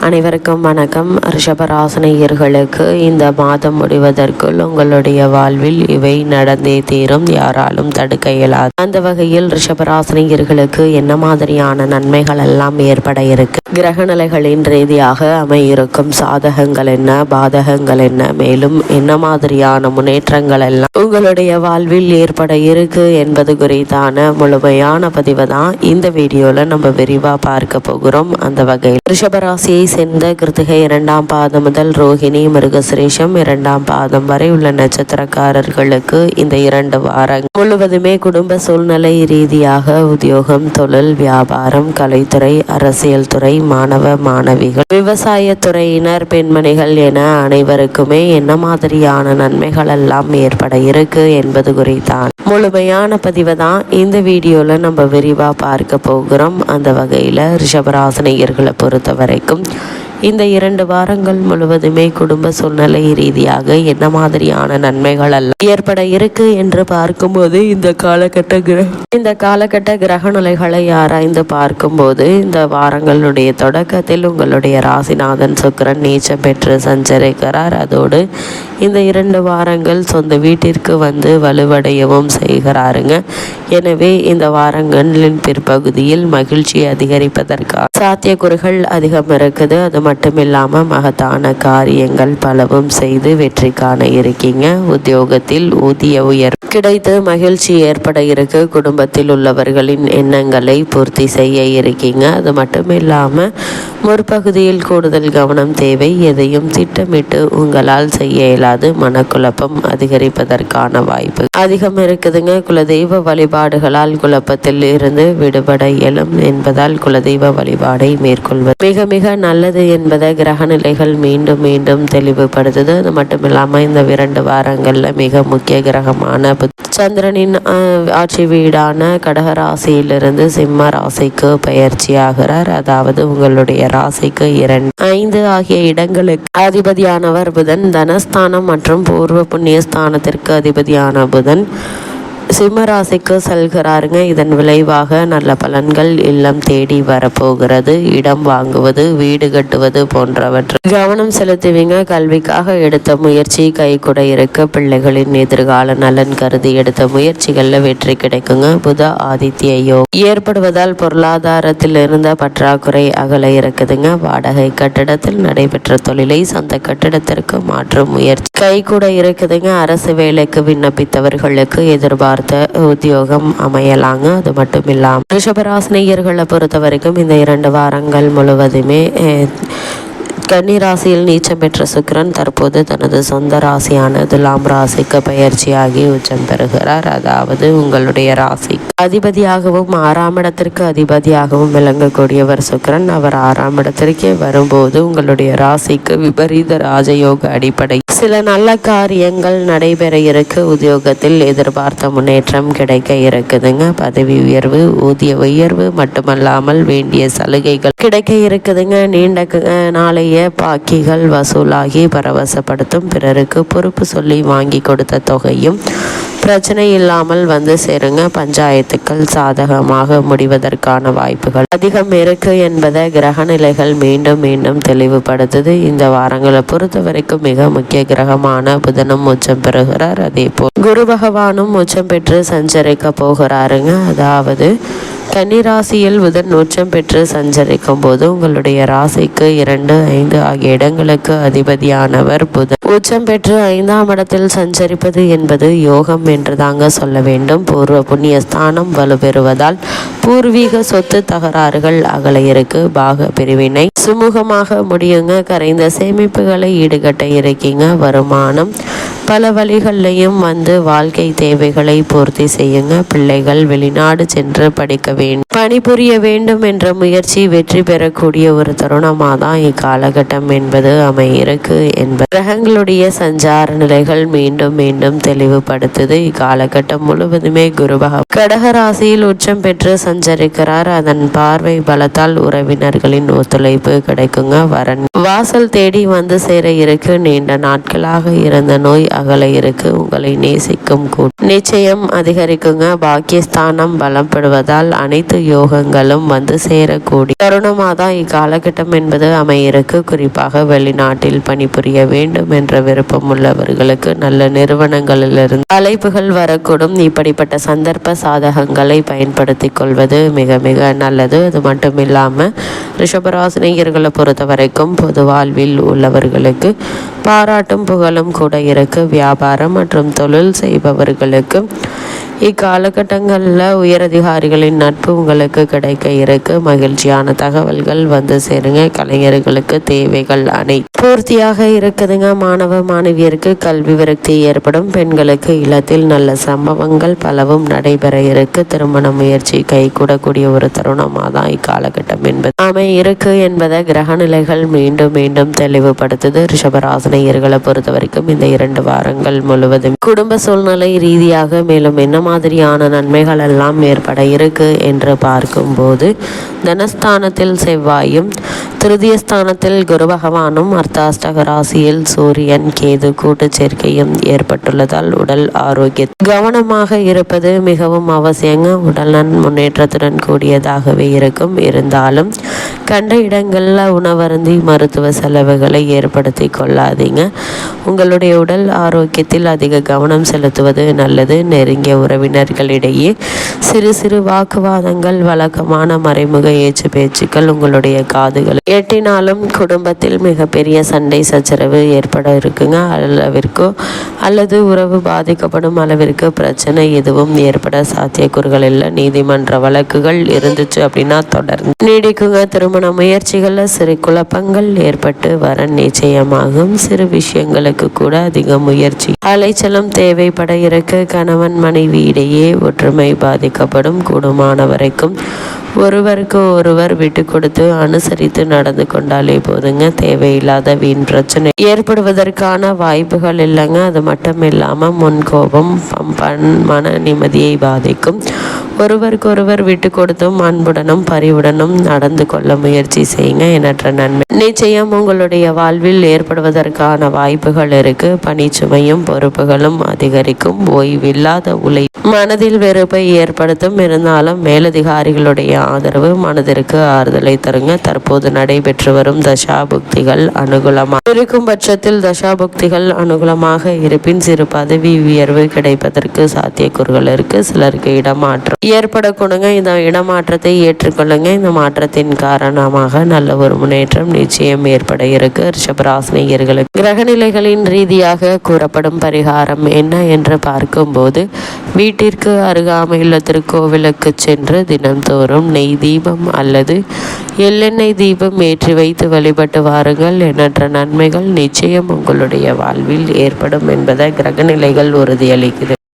அனைவருக்கும் வணக்கம். ரிஷபராசினியர்களுக்கு இந்த மாதம் முடிவதற்குள் உங்களுடைய வாழ்வில் இவை நடந்தே தீரும், யாராலும் தடுக்க இயலாது. அந்த வகையில் ரிஷபராசினியர்களுக்கு என்ன மாதிரியான நன்மைகள் எல்லாம் ஏற்பட இருக்கு, கிரக நிலைகளின் ரீதியாக அமையிருக்கும் சாதகங்கள் என்ன, பாதகங்கள் என்ன, மேலும் என்ன மாதிரியான முன்னேற்றங்கள் எல்லாம் உங்களுடைய வாழ்வில் ஏற்பட இருக்கு என்பது குறித்தான முழுமையான பதிவு தான் இந்த வீடியோல நம்ம விரிவா பார்க்க போகிறோம். அந்த வகையில் ரிஷபராசியை சேர்ந்த கிருத்திகை 2ஆம் பாதம் முதல் ரோஹிணி மிருகசிரேஷம் 2ஆம் பாதம் வரை உள்ள நட்சத்திரக்காரர்களுக்கு இந்த 2 வாரங்கள் முழுவதுமே குடும்ப சூழ்நிலை ரீதியாக உத்தியோகம், தொழில், வியாபாரம், கலைத்துறை, அரசியல் துறை, மாணவ மாணவிகள், விவசாய துறையினர், பெண்மணிகள் என அனைவருக்குமே என்ன மாதிரியான நன்மைகள் எல்லாம் ஏற்பட இருக்கு என்பது குறித்தான் முழுமையான பதிவை தான் இந்த வீடியோல நம்ம விரிவா பார்க்க போகிறோம். அந்த வகையில ரிஷபராசினியர்களை பொறுத்த வரைக்கும் இந்த 2 வாரங்கள் முழுவதுமே குடும்ப சூழ்நிலை ரீதியாக என்ன மாதிரியான நன்மைகள் எல்லாம் ஏற்பட இருக்கு என்று பார்க்கும்போது இந்த காலகட்ட கிரக நிலைகளை ஆராய்ந்து பார்க்கும்போது இந்த வாரங்களுடைய தொடக்கத்தில் உங்களுடைய ராசிநாதன் சுக்கிரன் நீச்சம் பெற்று சஞ்சரிக்கிறார். அதோடு இந்த 2 வாரங்கள் சொந்த வீட்டிற்கு வந்து வலுவடையவும் செய்கிறாருங்க. எனவே இந்த வாரங்களின் பிற்பகுதியில் மகிழ்ச்சி அதிகரிப்பதற்கான சாத்தியக்கூறுகள் அதிகம் இருக்குது. அது மட்டும் இல்லாமல் மகத்தான காரியங்கள் பலவும் செய்து வெற்றி காண இருக்கீங்க. உத்தியோகத்தில் ஊதிய உயர்வு கிடைத்து மகிழ்ச்சி ஏற்பட இருக்கு. குடும்பத்தில் உள்ளவர்களின் எண்ணங்களை பூர்த்தி செய்ய இருக்கீங்க. அது மட்டும் இல்லாமல் முற்பகுதியில் கூடுதல் கவனம் தேவை. எதையும் திட்டமிட்டு உங்களால் செய்ய இயலாது. மனக்குழப்பம் அதிகரிப்பதற்கான வாய்ப்பு அதிகம் இருக்குதுங்க. குலதெய்வ வழிபாடுகளால் குழப்பத்தில் இருந்து விடுபட இயலும் என்பதால் குலதெய்வ வழிபாடை மேற்கொள்வது மிக மிக நல்லது என்பதை கிரக நிலைகள் மீண்டும் மீண்டும் தெளிவுபடுத்துது. அது மட்டும் இல்லாமல் இந்த 2 வாரங்களில் மிக முக்கிய கிரகமான சந்திரனின் ஆட்சி வீடான கடகராசியிலிருந்து சிம்ம ராசிக்கு பயிற்சியாகிறார். அதாவது உங்களுடைய ராசிக்கு 2, 5 ஆகிய இடங்களுக்கு அதிபதியானவர் புதன். தனஸ்தானம் மற்றும் பூர்வ புண்ணிய ஸ்தானத்திற்கு அதிபதியான புதன் சிம்மராசிக்கு செல்கிறாருங்க. இதன் விளைவாக நல்ல பலன்கள் இல்லம் தேடி வரப்போகிறது. இடம் வாங்குவது, வீடு கட்டுவது போன்றவற்றில் கவனம் செலுத்துவீங்க. கல்விக்காக எடுத்த முயற்சி கைகூட இருக்க. பிள்ளைகளின் எதிர்கால நலன் கருதி எடுத்த முயற்சிகளில் வெற்றி கிடைக்குங்க. புத ஆதித்ய யோகம் ஏற்படுவதால் பொருளாதாரத்தில் இருந்த பற்றாக்குறை அகல இருக்குதுங்க. வாடகை கட்டிடத்தில் நடைபெற்ற தொழிலை சொந்த கட்டிடத்திற்கு மாற்றும் முயற்சி கைகூட இருக்குதுங்க. அரசு வேலைக்கு விண்ணப்பித்தவர்களுக்கு எதிர்பார்த்த உத்தியோகம் அமையலாங்க. அது மட்டும் இல்லாமல் ரிஷபராசினியர்களை பொறுத்த வரைக்கும் இந்த 2 வாரங்கள் முழுவதுமே கன்னி ராசியில் நீச்சம் பெற்ற சுக்கிரன் தற்போது தனது சொந்த ராசியான துலாம் ராசிக்கு பயிற்சியாகி உச்சம் பெறுகிறார். அதாவது உங்களுடைய ராசி அதிபதியாகவும் 6ஆம் இடத்திற்கு அதிபதியாகவும் விளங்கக்கூடியவர் சுக்கிரன். அவர் 6ஆம் இடத்திற்கே வரும்போது உங்களுடைய ராசிக்கு விபரீத ராஜயோக அடிப்படை சில நல்ல காரியங்கள் நடைபெற இருக்கு. உத்தியோகத்தில் எதிர்பார்த்த முன்னேற்றம் கிடைக்க இருக்குதுங்க. பதவி உயர்வு, ஊதிய உயர்வு மட்டுமல்லாமல் வேண்டிய சலுகைகள் கிடைக்க இருக்குதுங்க. நீண்ட நாளைய பாக்கிகள் வசூலாகி பரவசப்படுத்தும். பிறருக்கு பொறுப்பு சொல்லி வாங்கி கொடுத்த தொகையும் பிரச்சனை இல்லாமல் வந்து சேருங்க. பஞ்சாயத்துக்கள் சாதகமாக முடிவதற்கான வாய்ப்புகள் அதிகம் இருக்கு என்பதை கிரக நிலைகள் மீண்டும் மீண்டும் தெளிவுபடுத்துது. இந்த வாரங்களை பொறுத்த வரைக்கும் மிக முக்கிய கிரகமான புதனும் உச்சம் பெறுகிறார். அதே போல் குரு பகவானும் உச்சம் பெற்று சஞ்சரிக்க போகிறாருங்க. அதாவது கன்னிராசியில் புதன் உச்சம் பெற்று சஞ்சரிக்கும் போது உங்களுடைய ராசிக்கு 2, 5 ஆகிய இடங்களுக்கு அதிபதியானவர் புதன் உச்சம் பெற்று 5ஆம் இடத்தில் சஞ்சரிப்பது என்பது யோகம் என்று தாங்க சொல்ல வேண்டும். பூர்வ புண்ணிய ஸ்தானம் வலுப்பெறுவதால் பூர்வீக சொத்து தகராறுகள் அகல இருக்கு. பாக பிரிவினை சுமூகமாக முடியுங்க. கரைந்த சேமிப்புகளை ஈடுகட்ட இருக்கீங்க. வருமானம் பல வழிகள்லையும் வந்து வாழ்க்கை தேவைகளை பூர்த்தி செய்யுங்க. பிள்ளைகள் வெளிநாடு சென்று படிக்க வேண்டும், பணிபுரிய வேண்டும் என்ற முயற்சி வெற்றி பெறக்கூடிய ஒரு தருணமாக தான் இக்காலகட்டம் என்பது அமையிருக்கு என்பது கிரகங்களுடைய கிரகங்களுடைய சஞ்சார நிலைகள் மீண்டும் மீண்டும் தெளிவுபடுத்துது. இக்காலகட்டம் முழுவதுமே குரு பகவான் கடக ராசியில் உச்சம் பெற்று சஞ்சரிக்கிறார். அதன் பார்வை பலத்தால் உறவினர்களின் ஒத்துழைப்பு கிடைக்குங்க. வரன் வாசல் தேடி வந்து சேர இருக்கு. நீண்ட நாட்களாக இருந்த நோய் அகல இருக்கு. உங்களை நேசிக்கும் நிச்சயம் அதிகரிக்குங்க. பாக்கியஸ்தானம் பலப்படுவதால் அனைத்து யோகங்களும் வந்து சேரக்கூடிய தருணமாக தான் இக்காலகட்டம் என்பது அமையிருக்கு. குறிப்பாக வெளிநாட்டில் பணிபுரிய வேண்டும் என்ற விருப்பம் உள்ளவர்களுக்கு நல்ல நிறுவனங்களிலிருந்து அழைப்புகள் வரக்கூடும். இப்படிப்பட்ட சந்தர்ப்ப சாதகங்களை பயன்படுத்தி கொள்வது மிக மிக நல்லது. அது மட்டும் இல்லாமல் ரிஷபராசினியர்களை பொறுத்த வரைக்கும் பொது வாழ்வில் உள்ளவர்களுக்கு பாராட்டும் புகழும் கூட இருக்கு. வியாபாரம் மற்றும் தொழில் செய்பவர்களுக்கு இக்காலகட்டங்களில் உயரதிகாரிகளின் நட்பு உங்களுக்கு கிடைக்க இருக்கு. மகிழ்ச்சியான தகவல்கள் வந்து சேருங்க. கலைஞர்களுக்கு தேவைகள் பூர்த்தியாக இருக்குதுங்க. மாணவ மாணவியருக்கு கல்வி விரக்தி ஏற்படும். பெண்களுக்கு இல்லத்தில் நல்ல சம்பவங்கள் பலவும் நடைபெற இருக்கு. திருமண முயற்சி கைகூடக்கூடிய ஒரு தருணமாக தான் இக்காலகட்டம் என்பது இருக்கு என்பதை கிரக நிலைகள் மீண்டும் மீண்டும் தெளிவுபடுத்துது. ரிஷபராசினியர்களை பொறுத்த வரைக்கும் இந்த 2 வாரங்கள் முழுவதும் குடும்ப சூழ்நிலை ரீதியாக மேலும் என்ன மாதிரியான நன்மைகள் எல்லாம் ஏற்பட இருக்கு என்று பார்க்கும்போது, தனஸ்தானத்தில் செவ்வாயும் திருதியஸ்தானத்தில் குரு பகவானும் அர்த்தாஷ்டக ராசியில் சூரியன் கேது கூட்டு சேர்க்கையும் ஏற்பட்டுள்ளதால் உடல் ஆரோக்கிய கவனமாக இருப்பது மிகவும் அவசியங்க. உடல் முன்னேற்றத்துடன் கூடியதாகவே இருக்கும். இருந்தாலும் கண்ட இடங்களில் உணவருந்தி மருத்துவ செலவுகளை ஏற்படுத்தி கொள்ளாதீங்க. உங்களுடைய உடல் ஆரோக்கியத்தில் அதிக கவனம் செலுத்துவது நல்லது. நெருங்கிய உறவினர்களிடையே சிறு சிறு வாக்குவாதங்கள் வழக்கமான மறைமுக ஏச்சு பேச்சுக்கள் உங்களுடைய காதுகள் எட்டினாலும் குடும்பத்தில் மிகப்பெரிய சண்டை சச்சரவு ஏற்பட இருக்குங்க. அளவிற்கோ அல்லது உறவு பாதிக்கப்படும் அளவிற்கு பிரச்சனை எதுவும் ஏற்பட சாத்தியக்கூறுகள் இல்லை. நீதிமன்ற வழக்குகள் இருந்துச்சு அப்படின்னா தொடர்ந்து நீடிக்குங்க. திருமண முயற்சிகளில் சிறு குழப்பங்கள் ஏற்பட்டு வர நிச்சயமாகும். சிறு விஷயங்களுக்கு கூட அதிக முயற்சி அலைச்சலும் தேவைப்பட இருக்கு. கணவன் மனைவி இடையே ஒற்றுமை பாதிக்கப்படும். கூடுமான வரைக்கும் ஒருவருக்கு ஒருவர் விட்டு கொடுத்து அனுசரித்து நடந்து கொண்டாலே போதுங்க. தேவையில்லாத வீண் பிரச்சனை ஏற்படுவதற்கான வாய்ப்புகள் இல்லைங்க. அது மட்டும் இல்லாமல் முன்கோபம் மன நிம்மதியை பாதிக்கும். ஒருவருக்கு ஒருவர் விட்டு கொடுத்தும் அன்புடனும் பரிவுடனும் நடந்து கொள்ள முயற்சி செய்யுங்க. எண்ணற்ற நன்மை நிச்சயம் உங்களுடைய வாழ்வில் ஏற்படுவதற்கான வாய்ப்புகள் இருக்கு. பணிச்சுமையும் பொறுப்புகளும் அதிகரிக்கும். ஓய்வில்லாத உழை மனதில் வெறுப்பை ஏற்படுத்தும். இருந்தாலும் மேலதிகாரிகளுடைய ஆதரவு மனதிற்கு ஆறுதலை தருங்க. தற்போது நடைபெற்று வரும் தசாபுக்திகள் அனுகூலமாக இருக்கும் பட்சத்தில் தசாபுக்திகள் அனுகூலமாக இருப்பின் சிறு பதவி உயர்வு கிடைப்பதற்கு சாத்தியக்கூறுகள் இருக்கு. சிலருக்கு இடமாற்றம் ஏற்படக்கூடுங்க. இந்த இடமாற்றத்தை ஏற்றுக்கொள்ளுங்க. இந்த மாற்றத்தின் காரணமாக நல்ல ஒரு முன்னேற்றம் நிச்சயம் ஏற்பட இருக்கு. ரிஷபராசினியர்களுக்கு கிரகநிலைகளின் ரீதியாக கூறப்படும் பரிகாரம் என்ன என்று பார்க்கும்போது, வீட்டிற்கு அருகாமையுள்ள திருக்கோவிலுக்கு சென்று தினந்தோறும் நெய் தீபம் அல்லது எள்ளெண்ணெய் தீபம் ஏற்றி வைத்து வழிபட்டு வாருங்கள். எண்ணற்ற நன்மைகள் நிச்சயம் உங்களுடைய வாழ்வில் ஏற்படும் என்பதை கிரகநிலைகள் உறுதியளிக்குது.